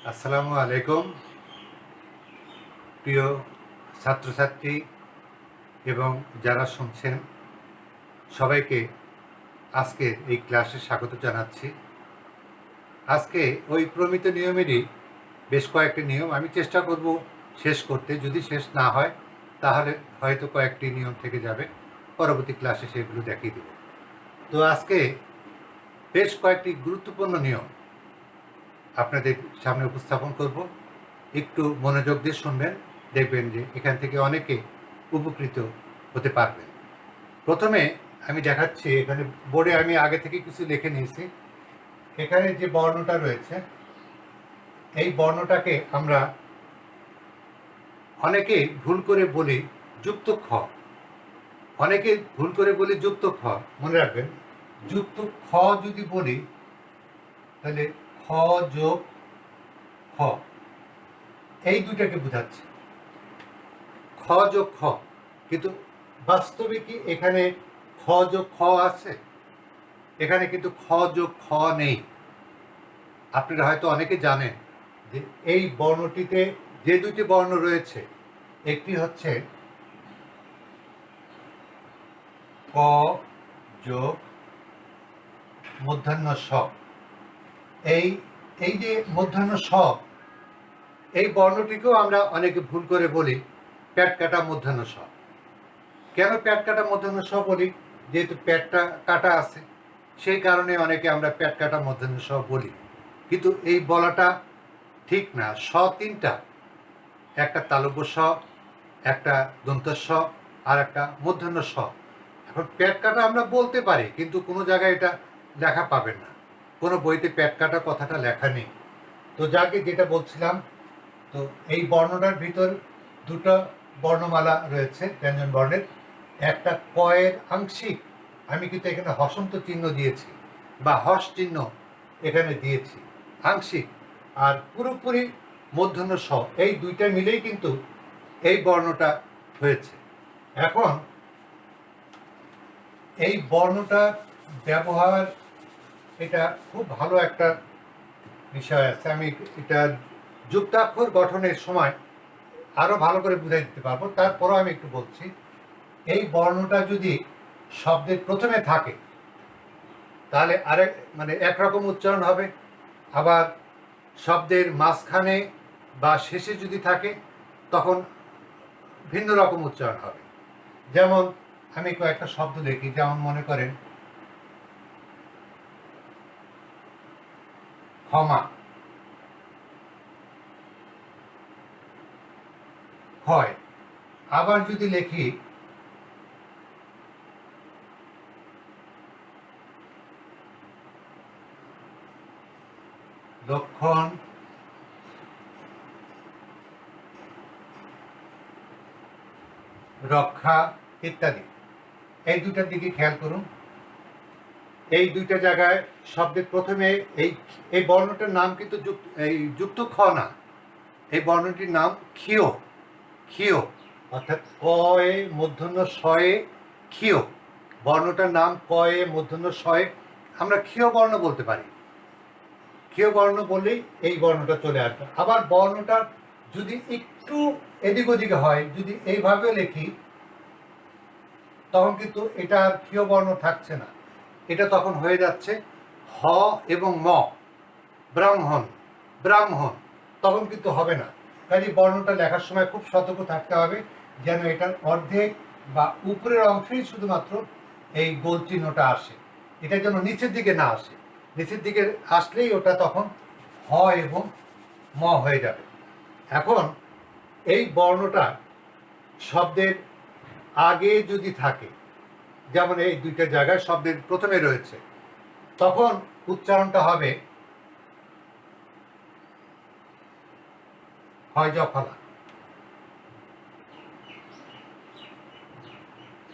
আসসালামু আলাইকুম প্রিয় ছাত্রছাত্রী এবং যারা শুনছেন সবাইকে আজকের এই ক্লাসে স্বাগত জানাচ্ছি। আজকে ওই প্রমিত নিয়মেরই বেশ কয়েকটি নিয়ম আমি চেষ্টা করব শেষ করতে। যদি শেষ না হয় তাহলে হয়তো কয়েকটি নিয়ম থেকে যাবে, পরবর্তী ক্লাসে সেগুলো দেখিয়ে দেব। তো আজকে বেশ কয়েকটি গুরুত্বপূর্ণ নিয়ম আপনাদের সামনে উপস্থাপন করব। একটু মনোযোগ দিয়ে শুনবেন, দেখবেন যে এখান থেকে অনেকে উপকৃত হতে পারবেন। প্রথমে আমি দেখাচ্ছি, এখানে বোর্ডে আমি আগে থেকে কিছু লিখে নিয়েছি। এখানে যে বর্ণটা রয়েছে এই বর্ণটাকে আমরা অনেকে ভুল করে বলি যুক্ত খ। অনেকে ভুল করে বলি যুক্ত খ। মনে রাখবেন, যুক্ত খ যদি বলি তাহলে খ যোগ খ, এই দুটাকে বোঝাচ্ছে খ যোগ খ। কিন্তু বাস্তবে কি এখানে খ যোগ খ আছে? এখানে কিন্তু খ যোগ খ নেই। আপনারা হয়তো অনেকে জানেন যে এই বর্ণটিতে যে দুটি বর্ণ রয়েছে, একটি হচ্ছে ক যোগ মূর্ধন্য ষ। এই এই যে মূর্ধন্য ষ, এই বর্ণটিকেও আমরা অনেকে ভুল করে বলি প্যাট কাটা মূর্ধন্য ষ। কেন প্যাট কাটা মূর্ধন্য ষ বলি? যেহেতু প্যাটটা কাটা আছে, সেই কারণে অনেকে আমরা প্যাট কাটা মূর্ধন্য ষ বলি। কিন্তু এই বলাটা ঠিক না। স তিনটা, একটা তালব্য স, একটা দন্ত স, আর একটা মূর্ধন্য স। এখন প্যাট কাটা আমরা বলতে পারি, কিন্তু কোনো জায়গায় এটা লেখা পাবেন না, কোনো বইতে প্যাট কাটা কথাটা লেখা নেই। তো যাকে যেটা বলছিলাম, তো এই বর্ণটার ভিতর দুটো বর্ণমালা রয়েছে ব্যঞ্জন বর্ণের। একটা ক এর আংশিক, আমি কিন্তু এখানে হসন্ত চিহ্ন দিয়েছি বা হস চিহ্ন এখানে দিয়েছি, আংশিক। আর পুরোপুরি মূর্ধন্য স, এই দুইটা মিলেই কিন্তু এই বর্ণটা হয়েছে। এখন এই বর্ণটা ব্যবহার, এটা খুব ভালো একটা বিষয় আছে। আমি এটা যুক্তাক্ষর গঠনের সময় আরো ভালো করে বুঝাই দিতে পারবো, তারপরও আমি একটু বলছি। এই বর্ণটা যদি শব্দের প্রথমে থাকে তাহলে আরেক মানে একরকম উচ্চারণ হবে, আবার শব্দের মাঝখানে বা শেষে যদি থাকে তখন ভিন্ন রকম উচ্চারণ হবে। যেমন আমি কয়েকটা শব্দ দেখি, যেমন মনে করেন ক্ষমা, ক্ষয়। আবার যদি লিখি লক্ষণ, রক্ষা ইত্যাদি, এই দুটার দিকে খেয়াল করুন। এই দুইটা জায়গায় শব্দের প্রথমে এই এই বর্ণটার নাম কিন্তু এই যুক্ত খ না, এই বর্ণটির নাম ক্ষীয়। ক্ষীয় অর্থাৎ ক এ মূর্ধন্য শয়ে ক্ষীয়, বর্ণটার নাম ক এ মূর্ধন্য শয়ে আমরা ক্ষীয় বর্ণ বলতে পারি। ক্ষীয় বর্ণ বললেই এই বর্ণটা চলে আসবে। আবার বর্ণটা যদি একটু এদিক ওদিকে হয়, যদি এইভাবে লিখি, তখন কিন্তু এটা আর ক্ষীয় বর্ণ থাকছে না, এটা তখন হয়ে যাচ্ছে হ এবং ম, ব্রাহ্মণ, ব্রাহ্মণ, তখন কিন্তু হবে না। কাজে বর্ণটা লেখার সময় খুব সতর্ক থাকতে হবে, যেন এটার অর্ধেক বা উপরের অংশেই শুধুমাত্র এই গোল চিহ্নটা আসে, এটা যেন নিচের দিকে না আসে। নিচের দিকে আসলেই ওটা তখন হ এবং ম হয়ে যাবে। এখন এই বর্ণটা শব্দের আগে যদি থাকে, যেমন এই দুইটা জায়গায় শব্দের প্রথমে রয়েছে, তখন উচ্চারণটা হবে হয় জফলা,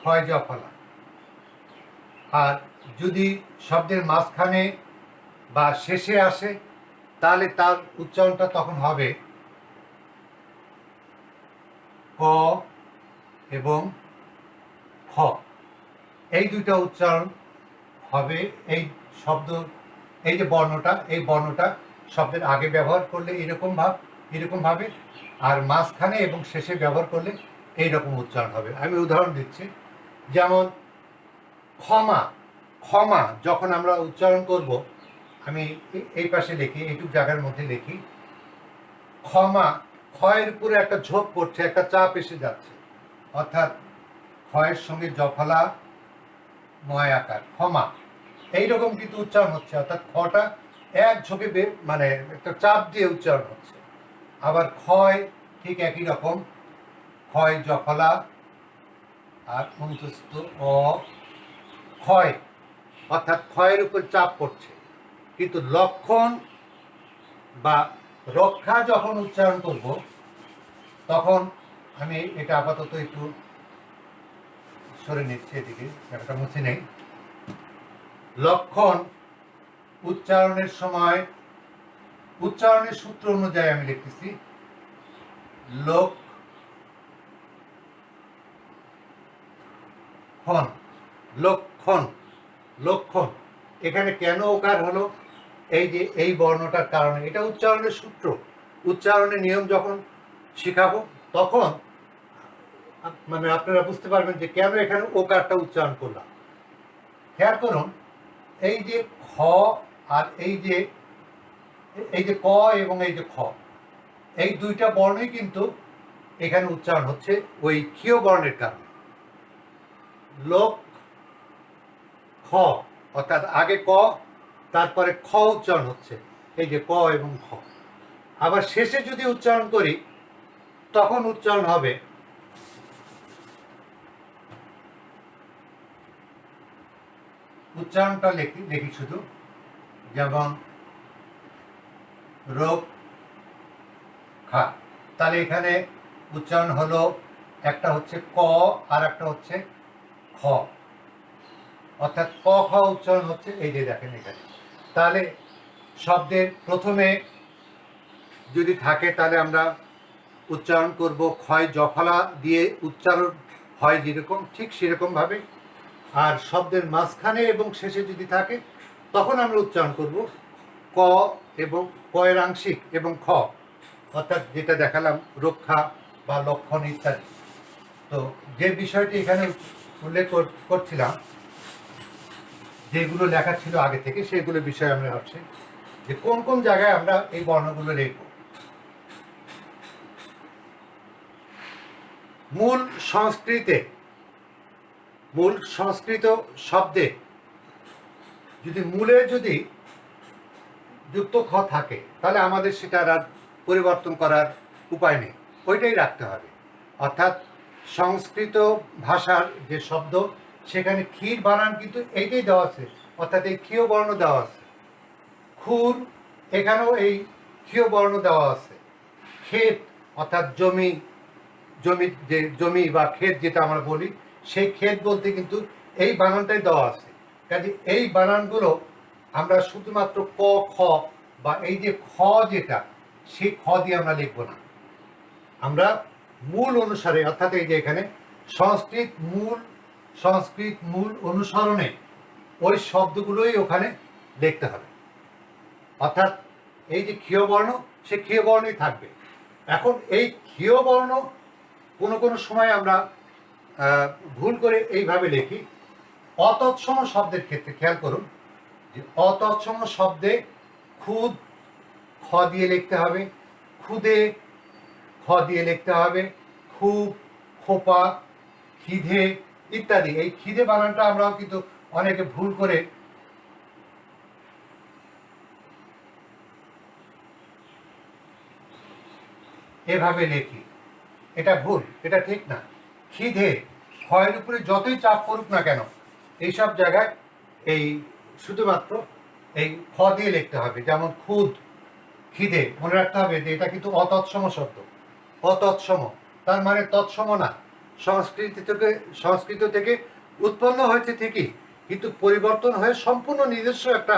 হয় জফলা। আর যদি শব্দের মাঝখানে বা শেষে আসে, তাহলে তার উচ্চারণটা তখন হবে ক এবং খ, এই দুইটা উচ্চারণ হবে। এই শব্দ, এই যে বর্ণটা, এই বর্ণটা শব্দের আগে ব্যবহার করলে এরকমভাবে, আর মাঝখানে এবং শেষে ব্যবহার করলে এইরকম উচ্চারণ হবে। আমি উদাহরণ দিচ্ছি, যেমন ক্ষমা। ক্ষমা যখন আমরা উচ্চারণ করব, আমি এই পাশে লিখি, এইটুক জায়গার মধ্যে লিখি ক্ষমা। ক্ষয়ের উপরে একটা ঝোঁক পড়ছে, একটা চাপ এসে যাচ্ছে, অর্থাৎ ক্ষয়ের সঙ্গে জফলা ময় আকার ক্ষমা, এইরকম কিন্তু উচ্চারণ হচ্ছে, অর্থাৎ খটা এক ঝোঁকে মানে একটা চাপ দিয়ে উচ্চারণ হচ্ছে। আবার ক্ষয় ঠিক একই রকম, ক্ষয় জফলা আর অন্তস্থ অ ক্ষয়, অর্থাৎ ক্ষয়ের উপর চাপ পড়ছে। কিন্তু লক্ষণ বা রক্ষা যখন উচ্চারণ করব, তখন আমি এটা আপাতত একটু সরে নিচ্ছি, এদিকে একটা মুছে নেই। লক্ষণ উচ্চারণের সময় উচ্চারণের সূত্র অনুযায়ী আমি লিখতেছি লক্ষণ। লক্ষণ লক্ষণ এখানে কেন ওকার হলো? এই যে এই বর্ণটার কারণে, এটা উচ্চারণের সূত্র। উচ্চারণের নিয়ম যখন শেখাবো, তখন মানে আপনারা বুঝতে পারবেন যে কেন এখানে ওকারটা উচ্চারণ করলাম। খেয়াল করুন, এই যে খ আর এই যে ক এবং এই যে খ, এই দুইটা বর্ণই কিন্তু এখানে উচ্চারণ হচ্ছে ওই ক্ষীয় বর্ণের কারণে। লোক খ, অর্থাৎ আগে ক, তারপরে খ উচ্চারণ হচ্ছে, এই যে ক এবং খ। আবার শেষে যদি উচ্চারণ করি, তখন উচ্চারণ হবে উচ্চারণটা দেখি শুধু, যেমন রোগ খা। তাহলে এখানে উচ্চারণ হলো, একটা হচ্ছে ক আর একটা হচ্ছে খ, অর্থাৎ ক খ উচ্চারণ হচ্ছে, এই যে দেখেন এখানে। তাহলে শব্দের প্রথমে যদি থাকে, তাহলে আমরা উচ্চারণ করব ক্ষয় জফলা দিয়ে উচ্চারণ হয় যেরকম, ঠিক সেরকমভাবে। আর শব্দের মাঝখানে এবং শেষে যদি থাকে, তখন আমরা উচ্চারণ করব ক এবং কয়ের আংশিক এবং খ, অর্থাৎ যেটা দেখালাম রক্ষা বা লক্ষণ ইত্যাদি। তো যে বিষয়টি এখানে উল্লেখ করছিলাম, যেগুলো লেখা ছিল আগে থেকে, সেগুলো বিষয়ে আমরা ভাবছি যে কোন কোন জায়গায় আমরা এই বর্ণগুলো লিখব। মূল সংস্কৃত শব্দে যদি যুক্ত খ থাকে, তাহলে আমাদের সেটার আর পরিবর্তন করার উপায় নেই, ওইটাই রাখতে হবে। অর্থাৎ সংস্কৃত ভাষার যে শব্দ, সেখানে ক্ষীর বানান কিন্তু এইটাই দেওয়া আছে, অর্থাৎ এই ক্ষীয় বর্ণ দেওয়া আছে। খুর, এখানেও এই ক্ষীয় বর্ণ দেওয়া আছে। ক্ষেত, অর্থাৎ জমি বা ক্ষেত যেটা আমরা বলি, সেই ক্ষেত বলতে কিন্তু এই বানানটাই দেওয়া আছে। কাজে এই বানানগুলো আমরা শুধুমাত্র ক খ বা এই যে খ যেটা, সেই খ দিয়ে আমরা লিখব না। আমরা মূল অনুসারে, অর্থাৎ এই যে এখানে সংস্কৃত মূল অনুসরণে ওই শব্দগুলোই ওখানে লিখতে হবে। অর্থাৎ এই যে ক্ষীয় বর্ণ, সে ক্ষীয় বর্ণই থাকবে। এখন এই ক্ষীয় বর্ণ কোনো সময় আমরা ভুল করে এইভাবে লিখি। অতৎসম শব্দের ক্ষেত্রে খেয়াল করুন যে অতৎসম শব্দে খুদ খ দিয়ে লিখতে হবে, খুদে খ দিয়ে লিখতে হবে, খুব, খোপা, খিদে ইত্যাদি। এই খিদে বানানটা আমরাও কিন্তু অনেকে ভুল করে এভাবে লিখি, এটা ভুল, এটা ঠিক না। খিদে, ক্ষয়ের উপরে যতই চাপ পড়ুক না কেন, এইসব জায়গায় এই শুধুমাত্র এই খ দিয়ে লিখতে হবে। যেমন খুদ, খিদে, মনে রাখতে হবে যে এটা কিন্তু অতৎসম শব্দ। অতৎসম তার মানে তৎসম না। সংস্কৃত থেকে উৎপন্ন হয়েছে ঠিকই, কিন্তু পরিবর্তন হয়ে সম্পূর্ণ নিজস্ব একটা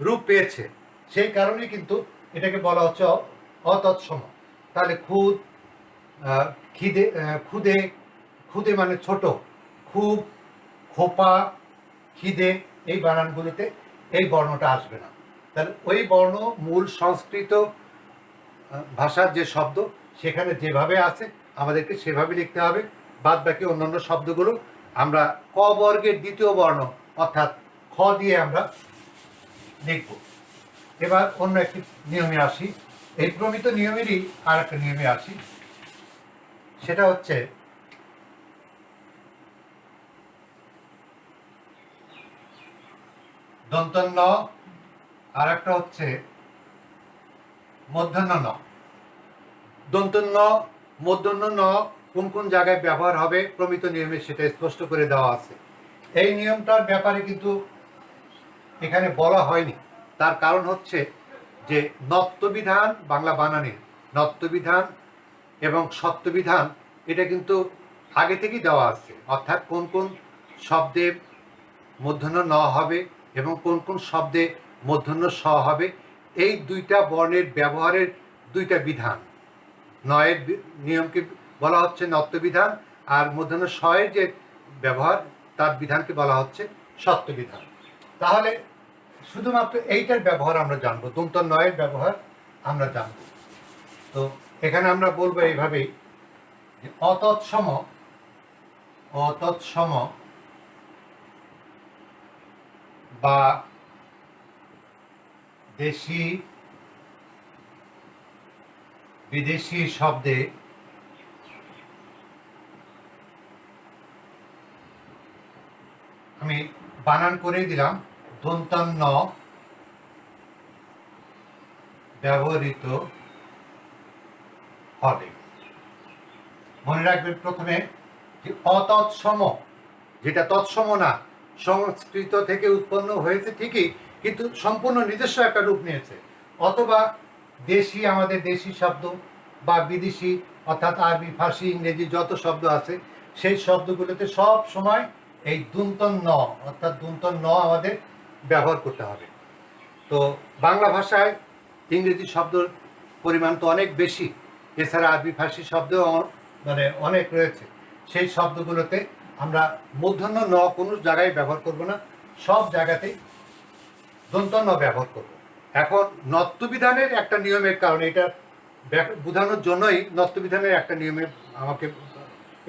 রূপ পেয়েছে, সেই কারণে কিন্তু এটাকে বলা হচ্ছে অতৎসম। তাহলে খুদ, খিদে, খুদে, খুদে মানে ছোট, খুব, খোপা, খিদে, এই বানানগুলোতে এই বর্ণটা আসবে না। তাহলে ওই বর্ণ মূল সংস্কৃত ভাষার যে শব্দ সেখানে যেভাবে আছে আমাদেরকে সেভাবে লিখতে হবে। বাদ বাকি অন্যান্য শব্দগুলো আমরা ক বর্গের দ্বিতীয় বর্ণ অর্থাৎ খ দিয়ে আমরা লিখব। এবার অন্য একটি নিয়মে আসি, এই প্রমিত নিয়মেরই আর একটা নিয়মে আসি, সেটা হচ্ছে দন্ত ন, আর একটা হচ্ছে মূর্ধন্য ন। দন্ত ন, মূর্ধন্য ন কোন কোন জায়গায় ব্যবহার হবে প্রমিত নিয়মে সেটা স্পষ্ট করে দেওয়া আছে। এই নিয়মটার ব্যাপারে কিন্তু এখানে বলা হয়নি, তার কারণ হচ্ছে যে নত্যবিধান, বাংলা বানানে নত্যবিধান এবং সত্যবিধান এটা কিন্তু আগে থেকেই দেওয়া আছে, অর্থাৎ কোন কোন শব্দে মূর্ধন্য ন হবে এবং কোন কোন শব্দে মূর্ধন্য স হবে, এই দুইটা বর্ণের ব্যবহারের দুইটা বিধান। নয়ের নিয়মকে বলা হচ্ছে নত্যবিধান, আর মূর্ধন্য স এর যে ব্যবহার তার বিধানকে বলা হচ্ছে সত্যবিধান। তাহলে শুধুমাত্র এইটার ব্যবহার আমরা জানবো, দন্ত নয়ের ব্যবহার আমরা জানব। তো এখানে আমরা বলবো এইভাবেই যে অতৎসম, অতৎসম বা দেশি বিদেশি শব্দে আমি বানান করে দিলাম দন্তান্ন ব্যবহৃত হবে। মনে রাখবেন প্রথমে যে অতৎসম, যেটা তৎসম না, সংস্কৃত থেকে উৎপন্ন হয়েছে ঠিকই, কিন্তু সম্পূর্ণ নিজস্ব একটা রূপ নিয়েছে। অথবা দেশি, আমাদের দেশি শব্দ, বা বিদেশি অর্থাৎ আরবি, ফার্সি, ইংরেজি যত শব্দ আছে সেই শব্দগুলোতে সব সময় এই দুন্তন ন অর্থাৎ দুন্তন ন আমাদের ব্যবহার করতে হবে। তো বাংলা ভাষায় ইংরেজি শব্দের পরিমাণ তো অনেক বেশি, এছাড়া আরবি ফার্সি শব্দ মানে অনেক রয়েছে। সেই শব্দগুলোতে আমরা মূর্ধন্য ন কোনো জায়গায় ব্যবহার করব না, সব জায়গাতেই দন্ত ন ব্যবহার করব। এখন নত্যবিধানের একটা নিয়মের কারণে, এটা বোঝানোর জন্যই নত্যবিধানের একটা নিয়মের আমাকে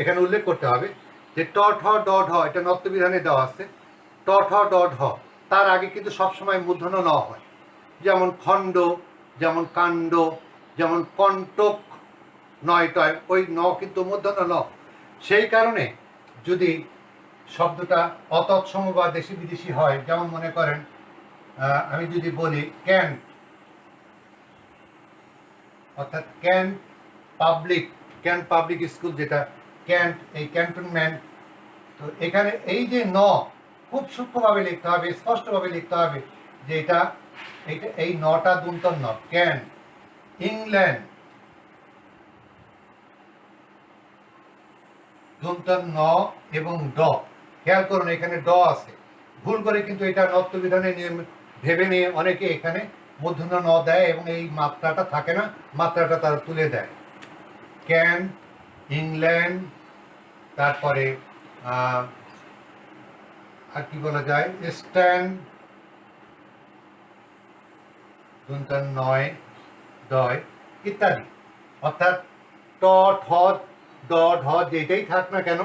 এখানে উল্লেখ করতে হবে যে ট ঠ ড ঢ, এটা নত্যবিধানে দেওয়া আছে। ট ঠ ড ঢ তার আগে কিন্তু সবসময় মূর্ধন্য ন হয়, যেমন খণ্ড, যেমন কাণ্ড, যেমন কণ্টক, নয় টয়, ওই ন কিন্তু মূর্ধন্য ন। সেই কারণে যদি শব্দটা অতৎসম বা দেশি বিদেশি হয়, যেমন মনে করেন আমি যদি বলি ক্যান্ট, অর্থাৎ can't public, can't public school, যেটা ক্যান্ট, এই ক্যান্টনমেন্ট। তো এখানে এই যে ন খুব সূক্ষ্মভাবে লিখতে হবে, স্পষ্টভাবে লিখতে হবে যে এটা এইটা এই নটা দুন্তন ন। ক্যান, ইংল্যান্ড, দুন্তন ন এবং ড। খেয়াল করুন এখানে ড আছে, ভুল করে কিন্তু এটা নত্যবিধানের নিয়ম ভেবে নিয়ে অনেকে এখানে মূর্ধন্য ন দেয় এবং এই মাত্রাটা থাকে না, মাত্রাটা তারা তুলে দেয়। ক্যান, ইংল্যান্ড, তারপরে আর কি বলা যায়, স্ট্যান্ড, দুন্তন নয় দয় ইত্যাদি। অর্থাৎ ট ঠ ড ঢ যেটাই থাক না কেন,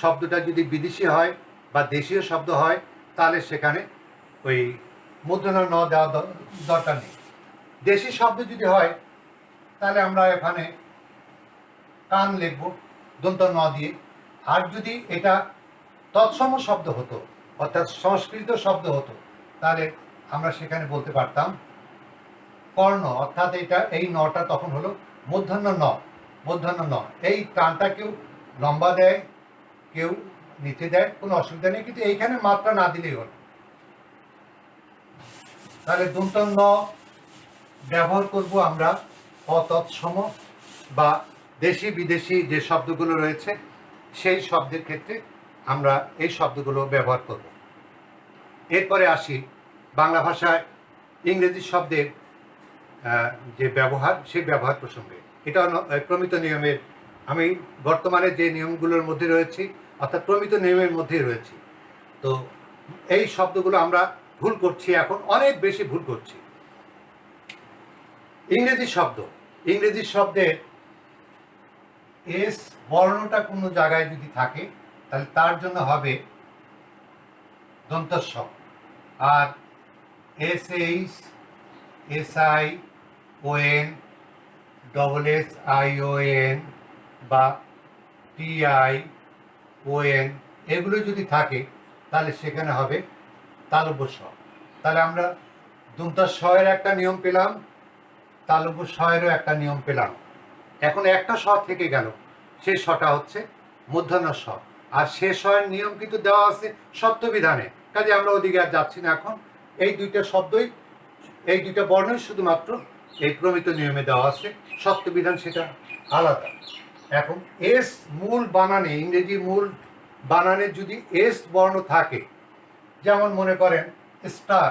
শব্দটা যদি বিদেশি হয় বা দেশীয় শব্দ হয় তাহলে সেখানে ওই মূর্ধন্য ন দেওয়া দরকার নেই। দেশি শব্দ যদি হয় তাহলে আমরা এখানে কান লিখব দন্ত ন দিয়ে। আর যদি এটা তৎসম শব্দ হতো অর্থাৎ সংস্কৃত শব্দ হতো তাহলে আমরা সেখানে বলতে পারতাম কর্ণ, অর্থাৎ এটা এই নটা তখন হলো মূর্ধন্য ন, মূর্ধন্য ন। এই টানটা কেউ লম্বা দেয়, কেউ নিচে দেয়, কোনো অসুবিধা নেই, কিন্তু এইখানে মাত্রা না দিলেই হলো। তাহলে দন্তন ন ব্যবহার করব আমরা অতৎসম বা দেশি বিদেশি যে শব্দগুলো রয়েছে সেই শব্দের ক্ষেত্রে আমরা এই শব্দগুলো ব্যবহার করব। এরপরে আসি বাংলা ভাষায় ইংরেজি শব্দের যে ব্যবহার, সেই ব্যবহার প্রসঙ্গে। এটা প্রমিত নিয়মের, আমি বর্তমানে যে নিয়মগুলোর মধ্যে রয়েছি অর্থাৎ প্রমিত নিয়মের মধ্যেই রয়েছি। তো এই শব্দগুলো আমরা ভুল করছি, এখন অনেক বেশি ভুল করছি। ইংরেজি শব্দ, ইংরেজি শব্দের এস বর্ণটা কোনো জায়গায় যদি থাকে তাহলে তার জন্য হবে দন্ত স। আর S H, S I O N, double S I O N বা টি আই ও এন এগুলো যদি থাকে তাহলে সেখানে হবে তালব্য স। তাহলে আমরা দন্ত স এর একটা নিয়ম পেলাম, তালব্য স এরও একটা নিয়ম পেলাম। এখন একটা স থেকে গেল, সেই সটা হচ্ছে মূর্ধন্য স। আর সে স্বয়ের নিয়ম কিন্তু দেওয়া আছে সত্যবিধানে, কাজে আমরা ওদিকে আর যাচ্ছি না। এখন এই দুইটা শব্দই, এই দুইটা বর্ণই শুধুমাত্র এই প্রমিত নিয়মে দেওয়া আছে, সত্যবিধান সেটা আলাদা। এখন এস মূল বানানে, ইংরেজি মূল বানানে যদি এস বর্ণ থাকে, যেমন মনে করেন স্টার,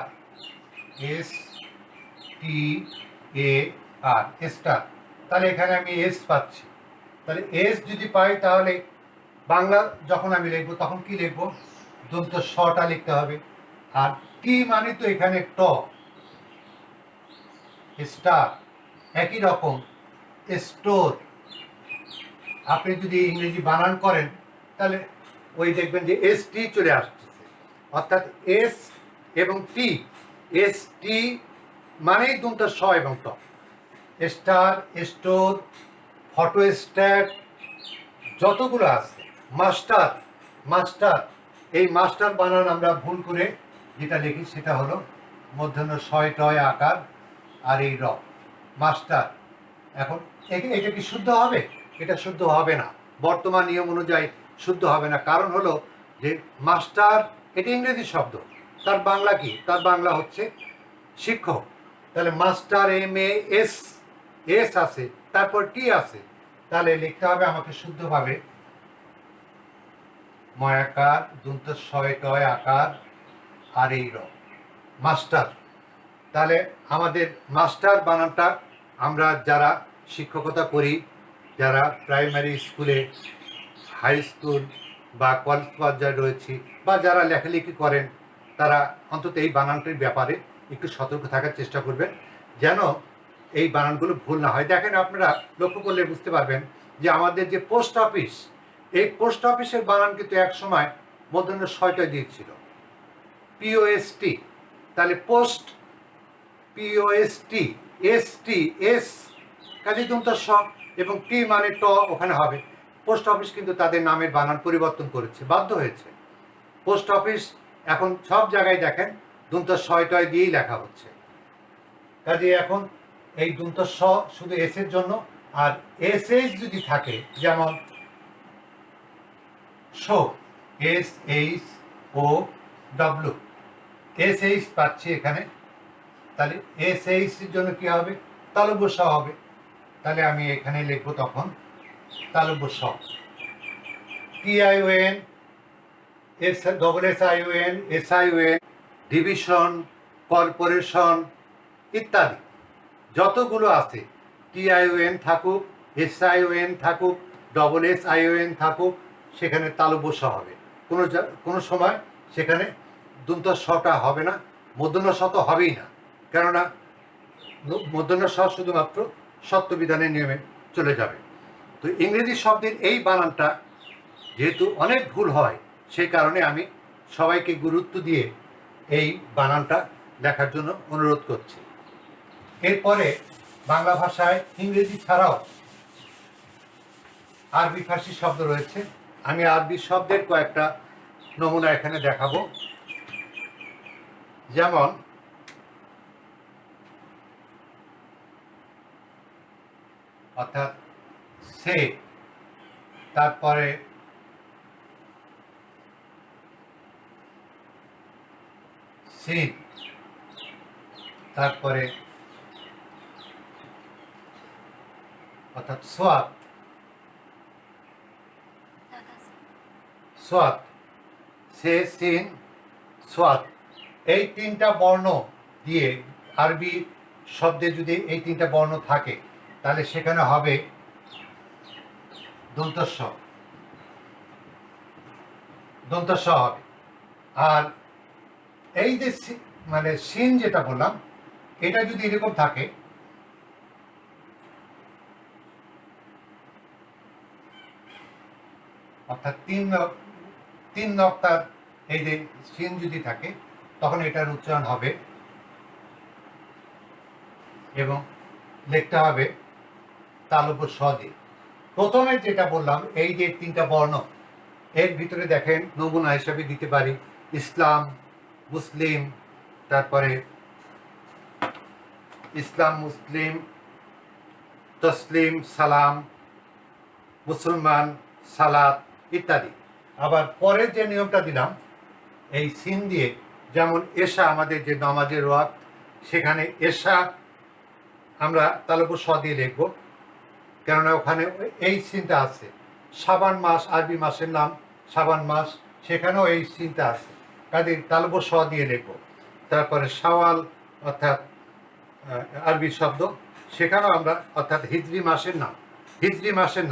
এস টি এ আর, স্টার, তাহলে এখানে আমি এস পাচ্ছি। তাহলে এস যদি পাই তাহলে বাংলা যখন আমি লিখবো তখন কি লিখবো, দন্ত শটা লিখতে হবে। আর টি মানে তো এখানে ট, স্টার, একই রকম স্টোর। আপনি যদি ইংরেজি বানান করেন তাহলে ওই দেখবেন যে এস টি চলে আসতেছে, অর্থাৎ এস এবং টি, এস টি মানেই দন্ত স এবং ট। স্টার, স্টোর, ফটোস্ট্যাট, যতগুলো আছে, মাস্টার, মাস্টার, এই মাস্টার বানান আমরা ভুল করে যেটা লিখি সেটা হলো মধ্যাহ্ন শয় টয় আকার আর এই র, মাস্টার। এখন এটা কি শুদ্ধ হবে? এটা শুদ্ধ হবে না, বর্তমান নিয়ম অনুযায়ী শুদ্ধ হবে না। কারণ হলো যে মাস্টার এটা ইংরেজি শব্দ, তার বাংলা কি? তার বাংলা হচ্ছে শিক্ষক। তাহলে master, M A S, S আছে, তারপর টি আছে, তাহলে লিখতে হবে আমাকে শুদ্ধভাবে ময়াকার দন্ত শয় টয় আকার আর এই র, মাস্টার। তাহলে আমাদের মাস্টার বানানটা আমরা যারা শিক্ষকতা করি, যারা প্রাইমারি স্কুলে, হাই স্কুল বা কলেজ পর্যায়ে রয়েছি, বা যারা লেখালেখি করেন, তারা অন্তত এই বানানটির ব্যাপারে একটু সতর্ক থাকার চেষ্টা করবেন, যেন এই বানানগুলো ভুল না হয়। দেখেন, আপনারা লক্ষ্য করলে বুঝতে পারবেন যে আমাদের যে পোস্ট অফিস, এই পোস্ট অফিসের বানান কিন্তু এক সময় মধ্যাহ্ন ছয়টায় দিয়েছিল, পিওএসটি। তাহলে পোস্ট, পিওএসটি, এস টি, এস কাজী দন্ত স এবং টি মানে ট ওখানে হবে। পোস্ট অফিস কিন্তু তাদের নামের বানান পরিবর্তন করেছে, বাধ্য হয়েছে। পোস্ট অফিস এখন সব জায়গায় দেখেন দন্ত ছয় টয় দিয়েই লেখা হচ্ছে। কাজে এখন এই দন্ত স শুধু এস এর জন্য। আর এস এইচ যদি থাকে, যেমন show, S H O W, S H পাচ্ছি এখানে, তাহলে এস এইচ এর জন্য কি হবে, তালব্য স হবে। তাহলে আমি এখানে লিখবো তখন তালব্য স। T I O N, S double S I O N, S I O N, division, corporation ইত্যাদি যতগুলো আছে, টি আই ও এন থাকুক, এস আই ও এন থাকুক, double S I O N থাকুক, সেখানে তালব্য স হবে। কোনো সময় সেখানে দন্ত সটা হবে না, মূর্ধন্য স তো হবেই না, কেননা মূর্ধন্য স শুধুমাত্র সত্যবিধানের নিয়মে চলে যাবে। তো ইংরেজি শব্দের এই বানানটা যেহেতু অনেক ভুল হয়, সেই কারণে আমি সবাইকে গুরুত্ব দিয়ে এই বানানটা লেখার জন্য অনুরোধ করছি। এরপরে বাংলা ভাষায় ইংরেজি ছাড়াও আরবি ফার্সি শব্দ রয়েছে। আমি আরবি শব্দের কয়েকটা নমুনা এখানে দেখাবো। যেমন অর্থাৎ সে, তারপরে সিন, তারপরে অর্থাৎ সোয়াত, সোয়াত, সে, সিন, সোয়াত, এই তিনটা বর্ণ দিয়ে আরবি শব্দে যদি এই তিনটা বর্ণ থাকে তাহলে সেখানে হবে দন্ত স, দন্ত স হবে। আর এই যে মানে সিন যেটা বললাম, এটা যদি এরকম থাকে অর্থাৎ তিন নক্তার এই যে সিন যদি থাকে তখন এটার উচ্চারণ হবে এবং লিখতে হবে তালব্য স দিয়ে। প্রথমে যেটা বললাম এই যে তিনটা বর্ণ, এর ভিতরে দেখেন নমুনা হিসাবে দিতে পারি ইসলাম, মুসলিম, তারপরে ইসলাম, মুসলিম, তসলিম, সালাম, মুসলমান, সালাত ইত্যাদি। আবার পরের যে নিয়মটা দিলাম এই সিন দিয়ে, যেমন এশা আমাদের যে নামাজের ওয়াক্ত, সেখানে এশা আমরা তালব্য স দিয়ে লিখব, কেননা ওখানে এই সিনটা আছে। শাবান মাস, আরবি মাসের নাম শাবান মাস, সেখানেও এই সিনটা আছে, কাজে তালব্য স দিয়ে লিখব। তারপরে শাওয়াল অর্থাৎ আরবি শব্দ, সেখানেও আমরা অর্থাৎ হিজরি মাসের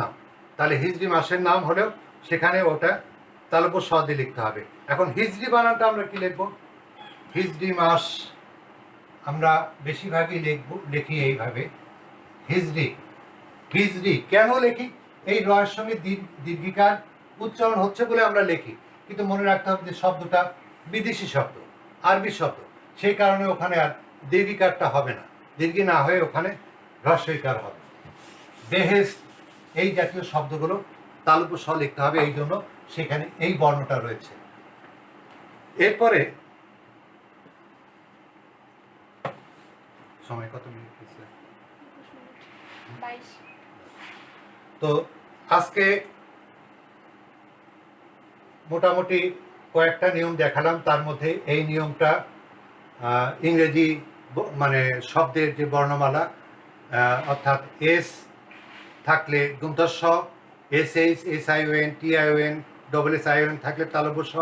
নাম, তাহলে হিজরি মাসের নাম হলেও সেখানে ওটা তালব্য স দিয়ে লিখতে হবে। এখন হিজরি বানানটা আমরা কি লিখব? হিজরি মাস আমরা বেশিরভাগই লিখি এইভাবে হিজরি। কেন লিখি? এই রয়ের সঙ্গে দীর্ঘিকার উচ্চারণ হচ্ছে বলে আমরা লিখি, কিন্তু মনে রাখতে হবে যে শব্দটা বিদেশি শব্দ, আরবি শব্দ, সেই কারণে ওখানে আর দীর্ঘিকারটা হবে না, দীর্ঘি না হয়ে ওখানে হ্রস্বইকার হবে। বেহেশত এই জাতীয় শব্দগুলো তালব্য স লিখতে হবে, এই জন্য সেখানে এই বর্ণটা রয়েছে। এরপরে সময় কত মিনিট হয়েছে? তো আজকে মোটামুটি কয়েকটা নিয়ম দেখালাম, তার মধ্যে এই নিয়মটা ইংরেজি মানে শব্দের যে বর্ণমালা, অর্থাৎ এস থাকলে দন্তস্ব, SH, SION, TION, SSION থাকলে তালব্য স।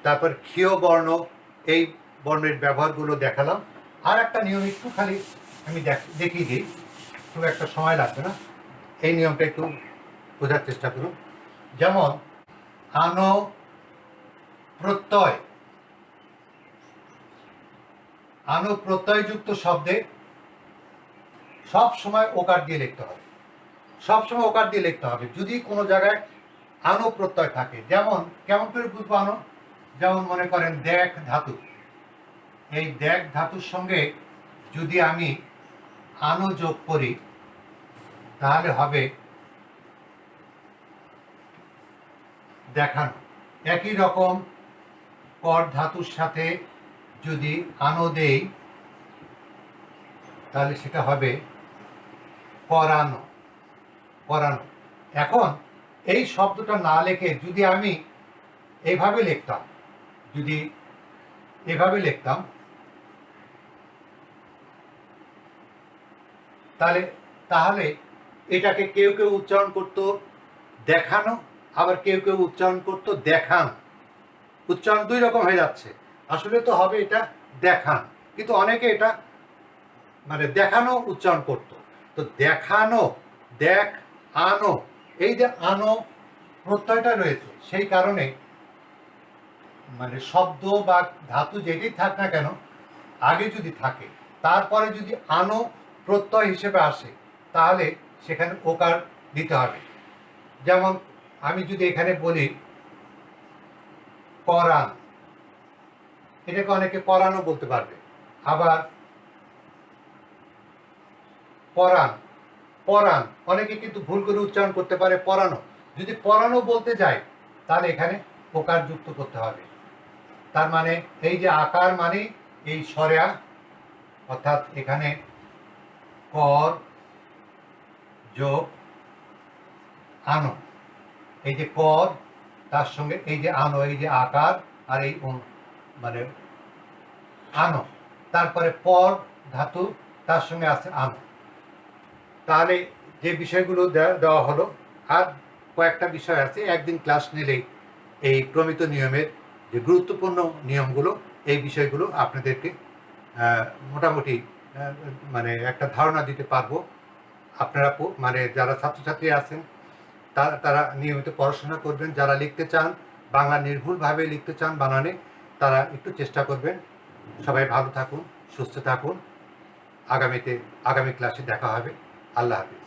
তারপর ক্ষীয় বর্ণ, এই বর্ণের ব্যবহারগুলো দেখালাম। আর একটা নিয়ম একটু খালি আমি দেখিয়ে দিই, খুব একটা সময় লাগবে না, এই নিয়মটা একটু বোঝার চেষ্টা করুন। যেমন আনো প্রত্যয়যুক্ত শব্দে সব সময় ওকার দিয়ে লিখতে হবে, যদি কোনো জায়গায় আনো প্রত্যয় থাকে। যেমন কেমন করে বুঝবো আনো? যেমন মনে করেন দেখ ধাতু, এই দেখ ধাতুর সঙ্গে যদি আমি আনো যোগ করি তাহলে হবে দেখানো। একই রকম কর ধাতুর সাথে যদি আনো দেই তাহলে সেটা হবে করানো। এখন এই শব্দটা না লিখে যদি আমি এভাবে লিখতাম, তাহলে এটাকে কেউ কেউ উচ্চারণ করতো দেখানো, আবার কেউ কেউ উচ্চারণ করতো দেখান। উচ্চারণ দুই রকম হয়ে যাচ্ছে, আসলে তো হবে এটা দেখান, কিন্তু অনেকে এটা মানে দেখানো উচ্চারণ করতো। তো দেখানো, দেখ আনো, এই যে আনো প্রত্যয়টা রয়েছে, সেই কারণে মানে শব্দ বা ধাতু যেটাই থাক না কেন, আগে যদি থাকে তারপরে যদি আনো প্রত্যয় হিসেবে আসে তাহলে সেখানে ওকার দিতে হবে। যেমন আমি যদি এখানে বলি পরাণ, এটাকে অনেকে পরানো বলতে পারবে, আবার পরাণ অনেকে কিন্তু ভুল করে উচ্চারণ করতে পারে পরানো। যদি পরানো বলতে যায় তাহলে এখানে ওকার যুক্ত করতে হবে। তার মানে এই যে আকার মানে এই সরেয়া, অর্থাৎ এখানে কর যোগ আনো, এই যে কর তার সঙ্গে এই যে আনো, এই যে আকার আর এই মানে আনো, তারপরে পর ধাতু তার সঙ্গে আছে আনো। তাহলে যে বিষয়গুলো দেওয়া হলো, আর কয়েকটা বিষয় আছে, একদিন ক্লাস নিলেই এই প্রমিত নিয়মের যে গুরুত্বপূর্ণ নিয়মগুলো, এই বিষয়গুলো আপনাদেরকে মোটামুটি মানে একটা ধারণা দিতে পারবো। আপনারা মানে যারা ছাত্রছাত্রী আছেন তারা নিয়মিত পড়াশোনা করবেন, যারা লিখতে চান বাংলা নির্ভুলভাবে লিখতে চান বানানে, তারা একটু চেষ্টা করবেন। সবাই ভালো থাকুন, সুস্থ থাকুন, আগামী ক্লাসে দেখা হবে। আল্লাহ হাফিজ।